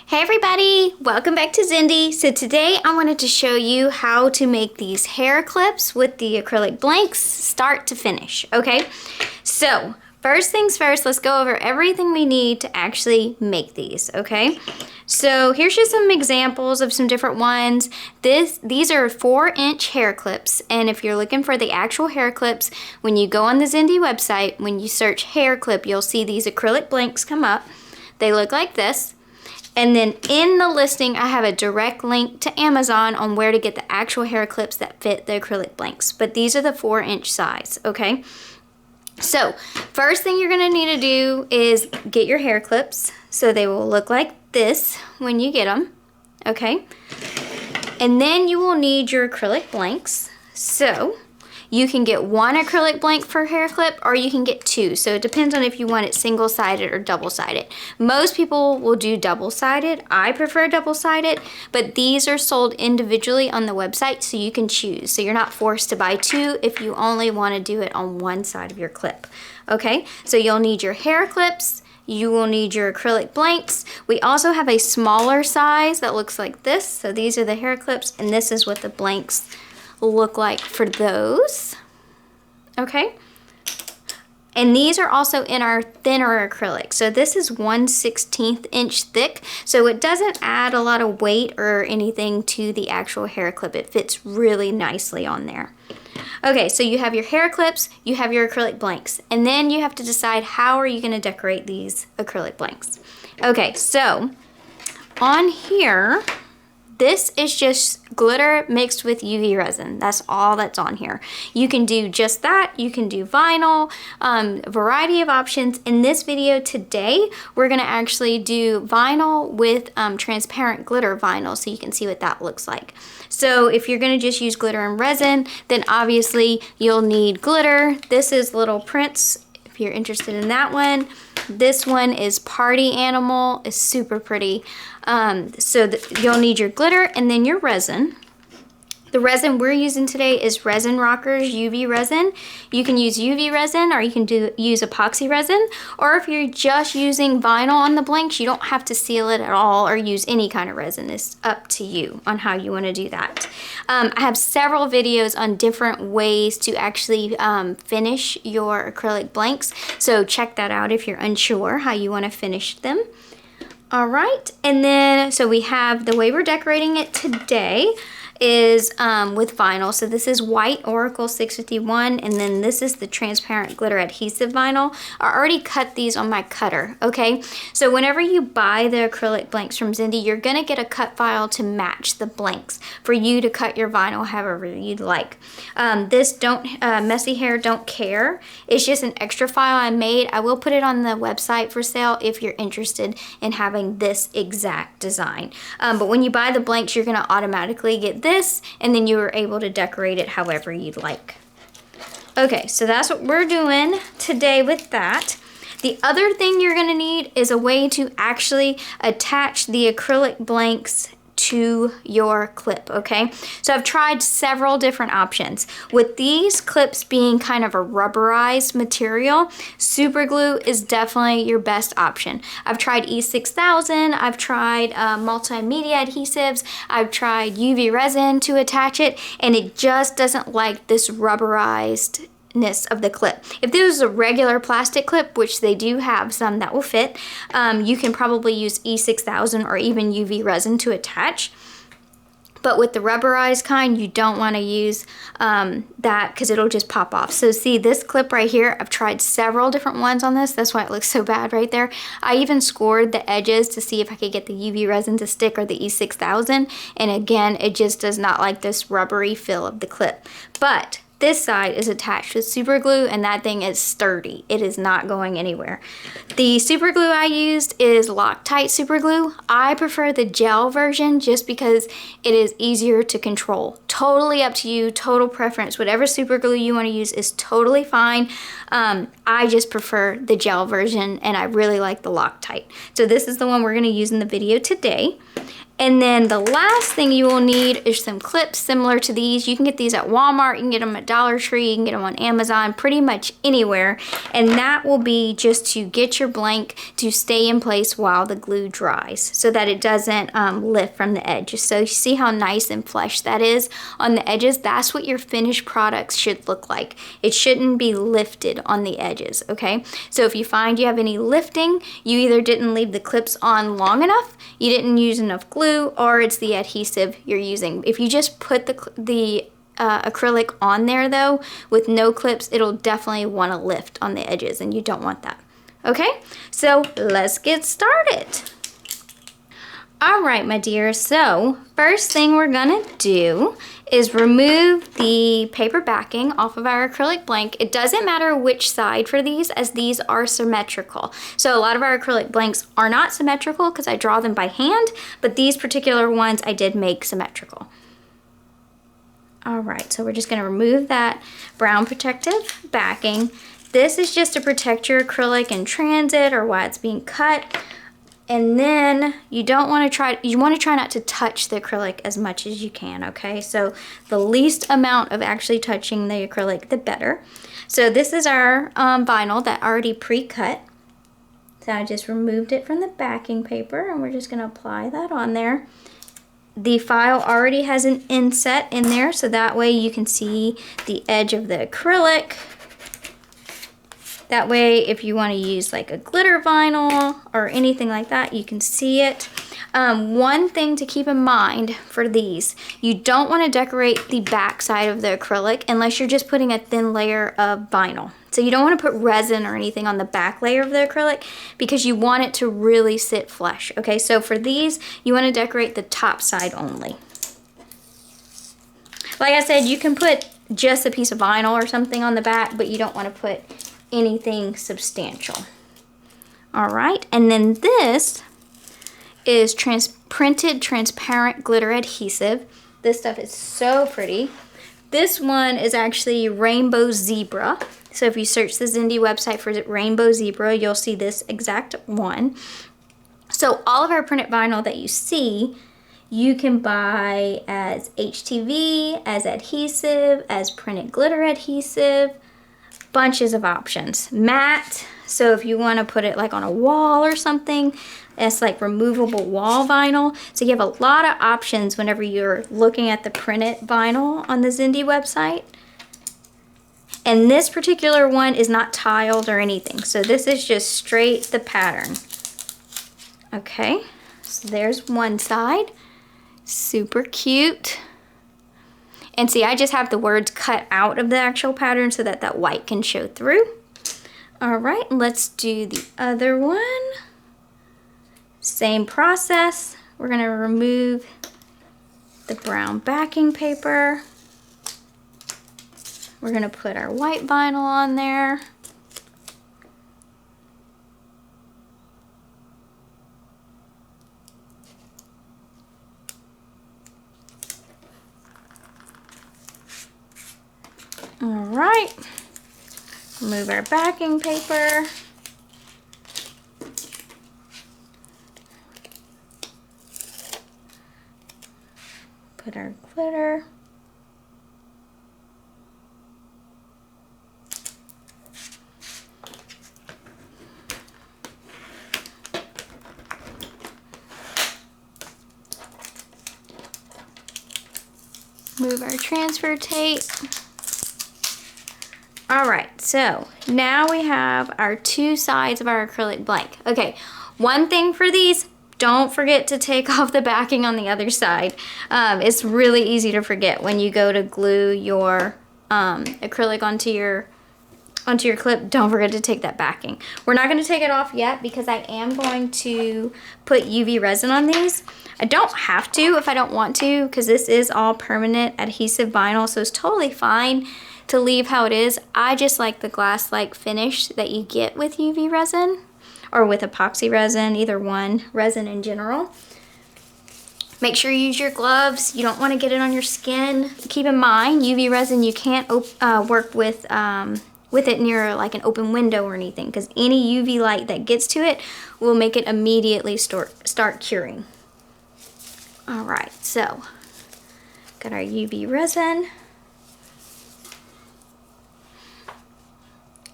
Hey everybody, welcome back to Zindee. So today I wanted to show you how to make these hair clips with the acrylic blanks start to finish, okay? So first things first, let's go over everything we need to actually make these, okay? So here's just some examples of some different ones. These are 4-inch hair clips, and if you're looking for the actual hair clips, when you go on the Zindee website, when you search hair clip, you'll see these acrylic blanks come up. They look like this. And then in the listing, I have a direct link to Amazon on where to get the actual hair clips that fit the acrylic blanks. But these are the 4-inch size, okay? So first thing you're gonna need to do is get your hair clips. So they will look like this when you get them, okay? And then you will need your acrylic blanks. So you can get 1 acrylic blank for hair clip, or you can get 2. So it depends on if you want it single-sided or double-sided. Most people will do double-sided. I prefer double-sided, but these are sold individually on the website, so you can choose. So you're not forced to buy 2 if you only want to do it on one side of your clip. Okay, so you'll need your hair clips. You will need your acrylic blanks. We also have a smaller size that looks like this. So these are the hair clips, and this is what the blanks look like for those, okay? And these are also in our thinner acrylic. So this is 1/16 inch thick, so it doesn't add a lot of weight or anything to the actual hair clip. It fits really nicely on there. Okay, so you have your hair clips, you have your acrylic blanks, and then you have to decide how are you gonna decorate these acrylic blanks. Okay, so on here, this is just glitter mixed with UV resin. That's all that's on here. You can do just that. You can do vinyl, variety of options. In this video today, we're gonna actually do vinyl with transparent glitter vinyl so you can see what that looks like. So if you're gonna just use glitter and resin, then obviously you'll need glitter. This is Little Prince, if you're interested in that one. This one is Party Animal. It's super pretty. You'll need your glitter and then your resin. The resin we're using today is Resin Rockers UV resin. You can use UV resin, or you can use epoxy resin, or if you're just using vinyl on the blanks, you don't have to seal it at all or use any kind of resin. It's up to you on how you want to do that. I have several videos on different ways to actually finish your acrylic blanks, so check that out if you're unsure how you want to finish them. All right, and then so we have the way we're decorating it today is with vinyl. So this is white Oracle 651, and then this is the transparent glitter adhesive vinyl. I already cut these on my cutter, okay? So whenever you buy the acrylic blanks from Zindee, you're gonna get a cut file to match the blanks for you to cut your vinyl however you'd like. This Messy Hair Don't Care. It's just an extra file I made. I will put it on the website for sale if you're interested in having this exact design. But when you buy the blanks, you're gonna automatically get this, and then you are able to decorate it however you'd like. Okay, so that's what we're doing today with that. The other thing you're gonna need is a way to actually attach the acrylic blanks to your clip, okay? So I've tried several different options. With these clips being kind of a rubberized material, super glue is definitely your best option. I've tried E6000, I've tried multimedia adhesives, I've tried UV resin to attach it, and it just doesn't like this rubberized of the clip. If this was a regular plastic clip, which they do have some that will fit, you can probably use E6000 or even UV resin to attach. But with the rubberized kind, you don't want to use that because it'll just pop off. So see this clip right here, I've tried several different ones on this. That's why it looks so bad right there. I even scored the edges to see if I could get the UV resin to stick or the E6000. And again, it just does not like this rubbery feel of the clip. But this side is attached with super glue, and that thing is sturdy. It is not going anywhere. The super glue I used is Loctite super glue. I prefer the gel version just because it is easier to control. Totally up to you, total preference. Whatever super glue you want to use is totally fine. I just prefer the gel version, and I really like the Loctite. So this is the one we're going to use in the video today. And then the last thing you will need is some clips similar to these. You can get these at Walmart, you can get them at Dollar Tree, you can get them on Amazon, pretty much anywhere. And that will be just to get your blank to stay in place while the glue dries so that it doesn't lift from the edges. So you see how nice and flush that is on the edges? That's what your finished products should look like. It shouldn't be lifted on the edges, okay? So if you find you have any lifting, you either didn't leave the clips on long enough, you didn't use enough glue, or it's the adhesive you're using. If you just put the acrylic on there though with no clips, it'll definitely want to lift on the edges, and you don't want that. Okay, so let's get started. All right, my dear, so first thing we're gonna do is remove the paper backing off of our acrylic blank. It doesn't matter which side for these, as these are symmetrical. So a lot of our acrylic blanks are not symmetrical because I draw them by hand, but these particular ones I did make symmetrical. All right, so we're just gonna remove that brown protective backing. This is just to protect your acrylic in transit or while it's being cut. And then you want to try not to touch the acrylic as much as you can, okay? So the least amount of actually touching the acrylic, the better. So this is our vinyl that already pre-cut. So I just removed it from the backing paper, and we're just gonna apply that on there. The file already has an inset in there, so that way you can see the edge of the acrylic. That way, if you want to use like a glitter vinyl or anything like that, you can see it. One thing to keep in mind for these, you don't want to decorate the back side of the acrylic unless you're just putting a thin layer of vinyl. So you don't want to put resin or anything on the back layer of the acrylic because you want it to really sit flush. Okay, so for these, you want to decorate the top side only. Like I said, you can put just a piece of vinyl or something on the back, but you don't want to put anything substantial. All right, and then this is printed transparent glitter adhesive. This stuff is so pretty. This one is actually Rainbow Zebra. So if you search the Zindee website for Rainbow Zebra, you'll see this exact one. So all of our printed vinyl that you see, you can buy as HTV, as adhesive, as printed glitter adhesive, bunches of options. Matte, so if you want to put it like on a wall or something, it's like removable wall vinyl. So you have a lot of options whenever you're looking at the printed vinyl on the Zindee website. And this particular one is not tiled or anything. So this is just straight the pattern. Okay, so there's one side. Super cute. And see, I just have the words cut out of the actual pattern so that that white can show through. All right, let's do the other one. Same process. We're gonna remove the brown backing paper. We're gonna put our white vinyl on there. All right, remove our backing paper. Put our glitter. Move our transfer tape. All right, so now we have our two sides of our acrylic blank. Okay, one thing for these, don't forget to take off the backing on the other side. It's really easy to forget when you go to glue your acrylic onto your clip. Don't forget to take that backing. We're not going to take it off yet because I am going to put UV resin on these. I don't have to if I don't want to because this is all permanent adhesive vinyl, so it's totally fine to leave how it is. I just like the glass-like finish that you get with UV resin or with epoxy resin, either one, resin in general. Make sure you use your gloves. You don't want to get it on your skin. Keep in mind, UV resin, you can't work with it near like an open window or anything because any UV light that gets to it will make it immediately start curing. All right, so got our UV resin.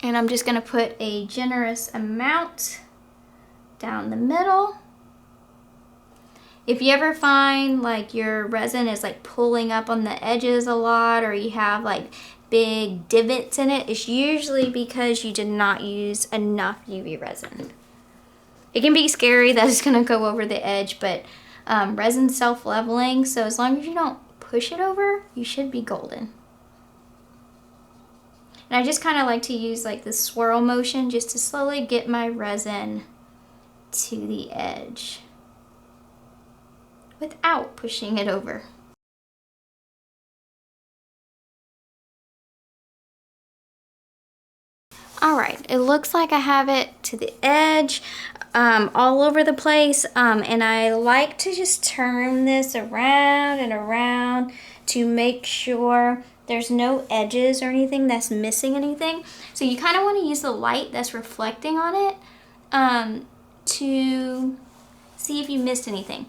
And I'm just gonna put a generous amount down the middle. If you ever find like your resin is like pulling up on the edges a lot, or you have like big divots in it, it's usually because you did not use enough UV resin. It can be scary that it's gonna go over the edge, but resin's self-leveling, so as long as you don't push it over, you should be golden. And I just kind of like to use like the swirl motion just to slowly get my resin to the edge without pushing it over. All right, it looks like I have it to the edge, all over the place, and I like to just turn this around and around to make sure there's no edges or anything that's missing anything. So you kind of want to use the light that's reflecting on it to see if you missed anything.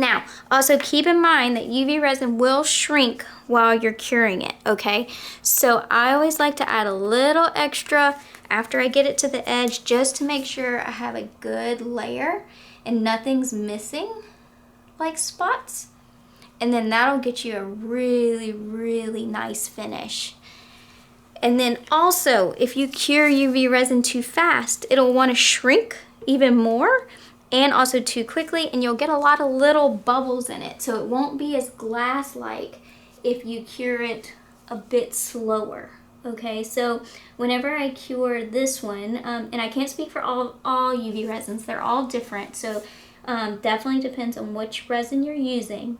Now, also keep in mind that UV resin will shrink while you're curing it, okay? So I always like to add a little extra after I get it to the edge just to make sure I have a good layer and nothing's missing, like spots. And then that'll get you a really, really nice finish. And then also, if you cure UV resin too fast, it'll want to shrink even more, and also too quickly, and you'll get a lot of little bubbles in it. So it won't be as glass-like if you cure it a bit slower, okay? So whenever I cure this one, and I can't speak for all UV resins, they're all different, so definitely depends on which resin you're using.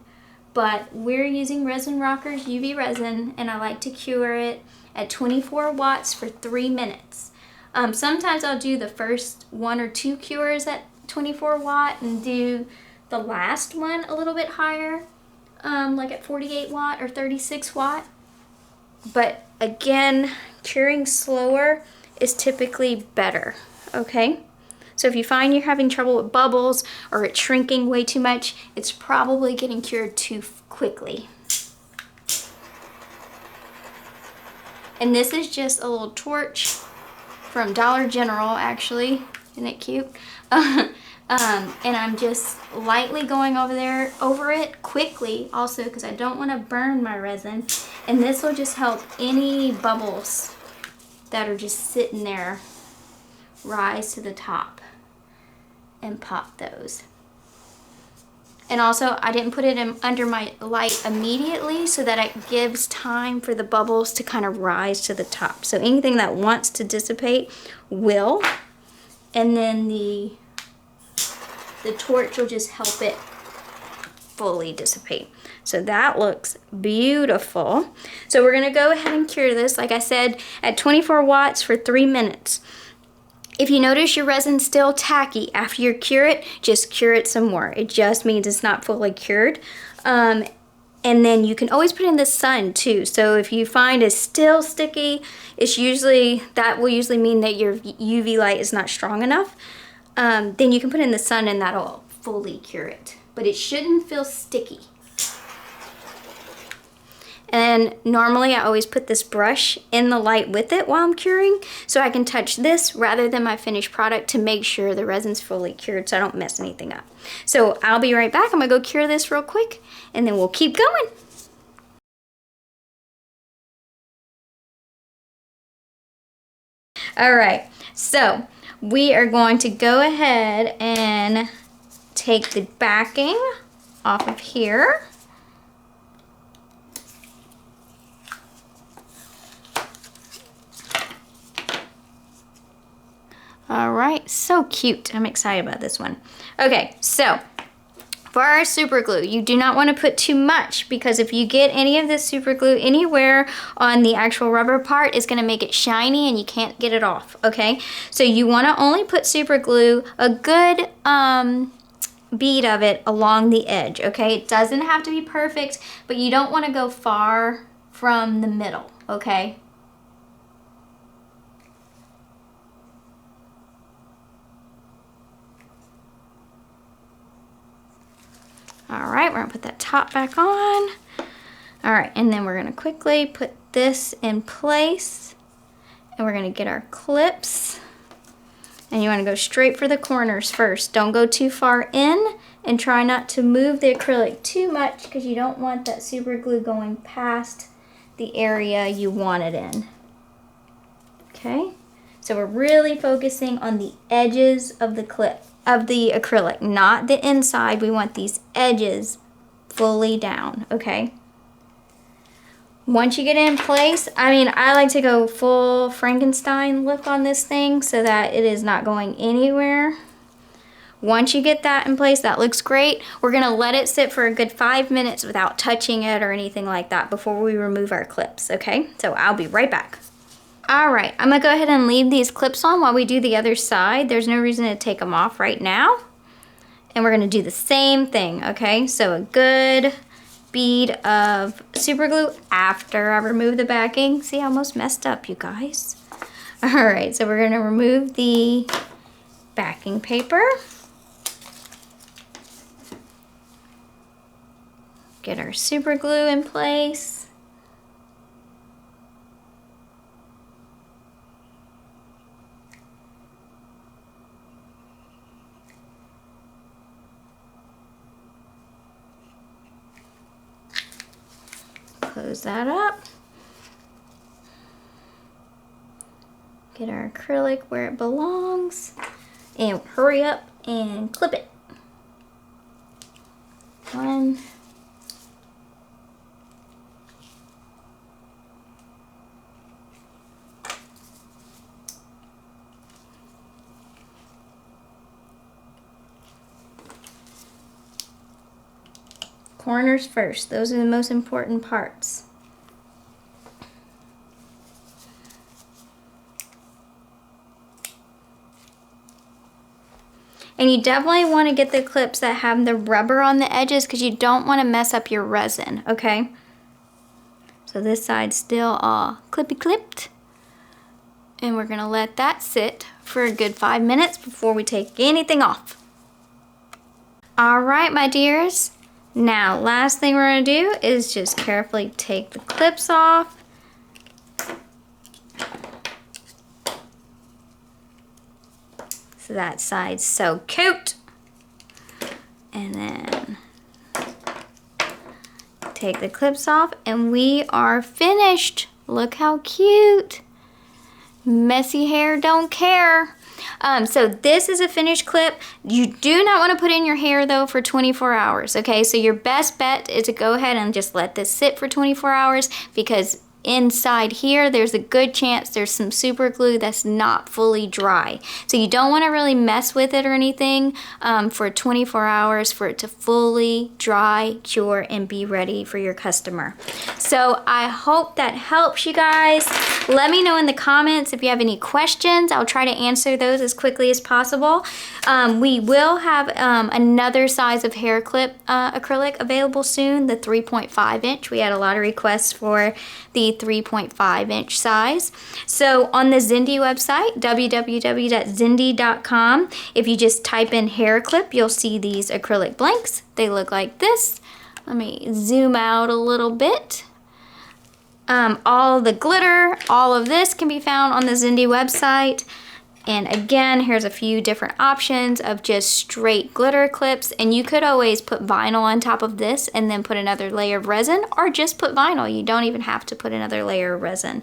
But we're using Resin Rockers UV resin, and I like to cure it at 24 watts for 3 minutes. Sometimes I'll do the first 1 or 2 cures at 24 watt and do the last one a little bit higher, like at 48 watt or 36 watt. But again, curing slower is typically better, okay? So if you find you're having trouble with bubbles or it's shrinking way too much, it's probably getting cured too quickly. And this is just a little torch from Dollar General, actually. Isn't it cute? And I'm just lightly going over it quickly also because I don't want to burn my resin. And this will just help any bubbles that are just sitting there rise to the top and pop those. And also, I didn't put it under my light immediately so that it gives time for the bubbles to kind of rise to the top. So anything that wants to dissipate will. And then the torch will just help it fully dissipate. So that looks beautiful. So we're gonna go ahead and cure this, like I said, at 24 watts for 3 minutes. If you notice your resin's still tacky after you cure it, just cure it some more. It just means it's not fully cured. And then you can always put it in the sun too. So if you find it's still sticky, that will usually mean that your UV light is not strong enough. Then you can put it in the sun and that'll fully cure it. But it shouldn't feel sticky. And normally I always put this brush in the light with it while I'm curing, so I can touch this rather than my finished product to make sure the resin's fully cured so I don't mess anything up. So I'll be right back. I'm gonna go cure this real quick and then we'll keep going. All right, so we are going to go ahead and take the backing off of here. All right, so cute. I'm excited about this one. Okay, so for our super glue, you do not want to put too much because if you get any of this super glue anywhere on the actual rubber part, it's going to make it shiny and you can't get it off, okay? So you want to only put super glue, a good bead of it along the edge, okay? It doesn't have to be perfect, but you don't want to go far from the middle, okay? All right, we're gonna put that top back on. All right, and then we're gonna quickly put this in place, and we're gonna get our clips. And you wanna go straight for the corners first. Don't go too far in, and try not to move the acrylic too much because you don't want that super glue going past the area you want it in. Okay, so we're really focusing on the edges of the clip, of the acrylic, not the inside. We want these edges fully down, okay? Once you get it in place, I mean, I like to go full Frankenstein look on this thing so that it is not going anywhere. Once you get that in place, that looks great. We're gonna let it sit for a good 5 minutes without touching it or anything like that before we remove our clips, okay? So I'll be right back. All right, I'm gonna go ahead and leave these clips on while we do the other side. There's no reason to take them off right now. And we're gonna do the same thing, okay? So a good bead of super glue after I remove the backing. See, I almost messed up, you guys. All right, so we're gonna remove the backing paper. Get our super glue in place. Close that up. Get our acrylic where it belongs. And hurry up and clip it. One. Corners first. Those are the most important parts. And you definitely want to get the clips that have the rubber on the edges because you don't want to mess up your resin, okay? So this side's still all clippy clipped. And we're gonna let that sit for a good 5 minutes before we take anything off. All right, my dears. Now, last thing we're gonna do is just carefully take the clips off. So that side's so cute. And then take the clips off and we are finished. Look how cute. Messy hair don't care. So this is a finished clip. You do not want to put in your hair though for 24 hours, okay? So your best bet is to go ahead and just let this sit for 24 hours because inside here there's a good chance there's some super glue that's not fully dry. So you don't want to really mess with it or anything for 24 hours for it to fully dry, cure, and be ready for your customer. So I hope that helps you guys. Let me know in the comments if you have any questions. I'll try to answer those as quickly as possible. We will have another size of hair clip acrylic available soon, the 3.5 inch. We had a lot of requests for the 3.5 inch size. So on the Zindee website, www.zindee.com, if you just type in hair clip, you'll see these acrylic blanks. They look like this. Let me zoom out a little bit. All the glitter, all of this can be found on the Zindee website. And again, here's a few different options of just straight glitter clips. And you could always put vinyl on top of this and then put another layer of resin, or just put vinyl. You don't even have to put another layer of resin.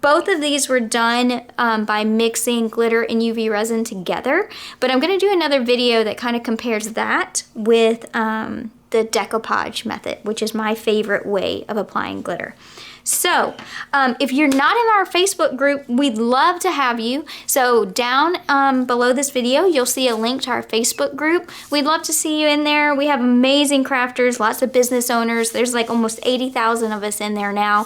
Both of these were done by mixing glitter and UV resin together. But I'm gonna do another video that kind of compares that with the decoupage method, which is my favorite way of applying glitter. So, if you're not in our Facebook group, we'd love to have you. So down below this video, you'll see a link to our Facebook group. We'd love to see you in there. We have amazing crafters, lots of business owners. There's like almost 80,000 of us in there now.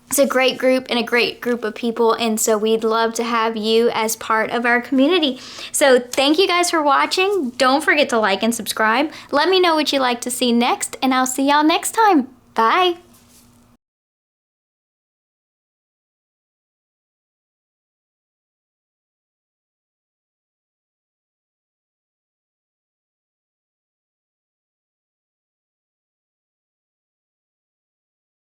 It's a great group and a great group of people, and so we'd love to have you as part of our community. So thank you guys for watching. Don't forget to like and subscribe. Let me know what you'd like to see next, and I'll see y'all next time. Bye.